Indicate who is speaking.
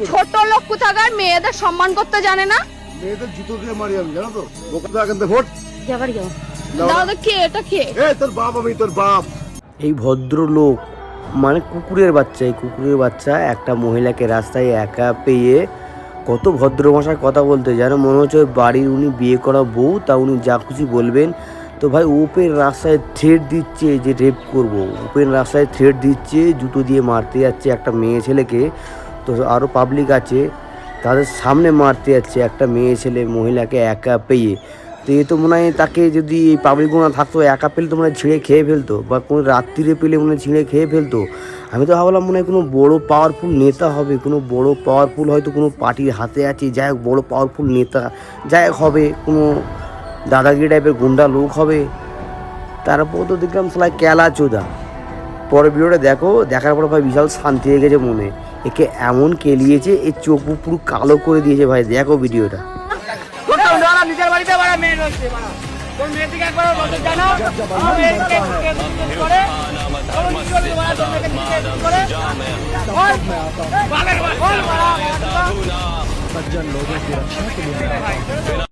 Speaker 1: ছোট লোক কোথাকার মেয়েদের সম্মান করতে জানে না।
Speaker 2: মেয়েদের জুতো দিয়ে মারি আমি, জানো তো? বোকা তো এখান থেকে ভোট
Speaker 1: যাবার যাও দাদা, কে এটা কে?
Speaker 2: তোর বাপ, আমি তোর বাপ।
Speaker 3: এই ভদ্রলোক মানে কুকুরের বাচ্চা, এই কুকুরের বাচ্চা একটা মহিলাকে রাস্তায় একা পেয়ে কত ভদ্র ভাষায় কথা বলতে, যেন মনে হচ্ছে ওই বাড়ির উনি বিয়ে করা বউ, তা উনি যা খুশি বলবেন। তো ভাই ওপেন রাস্তায় থ্রেট দিচ্ছে যে রেপ করব, ওপেন রাস্তায় থ্রেট দিচ্ছে, জুতো দিয়ে মারতে যাচ্ছে একটা মেয়ে ছেলেকে। তো আরও পাবলিক আছে তাদের সামনে মারতে যাচ্ছে একটা মেয়ে ছেলে মহিলাকে একা পেয়ে। তো এ তো মনে হয় তাকে যদি এই পাবলিকগুলো না থাকতো, একা পেলে তো মনে হয় ছিঁড়ে খেয়ে ফেলতো, বা কোনো রাত্রিরে পেলে মনে হয় ছিঁড়ে খেয়ে ফেলতো। আমি তো ভাবলাম মনে হয় কোনো বড়ো পাওয়ারফুল নেতা হবে, কোনো বড়ো পাওয়ারফুল হয়তো কোনো পার্টির হাতে আছে, যাই হোক বড়ো পাওয়ারফুল নেতা যাই হোক হবে, কোনো দাদাগিরি টাইপের গুন্ডা লোক হবে। তারপর তো দেখলাম সালা ক্যালা চোদা। পরের ভিডিওটা দেখো, দেখার পর ভাই বিশাল শান্তি হয়ে গেছে মনে। একে এমন কেলিয়েছে, এর চোখ পুরো কালো করে দিয়েছে ভাই, দেখো ভিডিওটা।
Speaker 4: নিজের বাড়িতে বাড়া মেয়ে রয়েছে বাড়া, তোর মেয়ের দিকে একবার নজর জানাও। আমার মেয়েকে করে
Speaker 5: सज्जन लोगों की रक्षा के लिए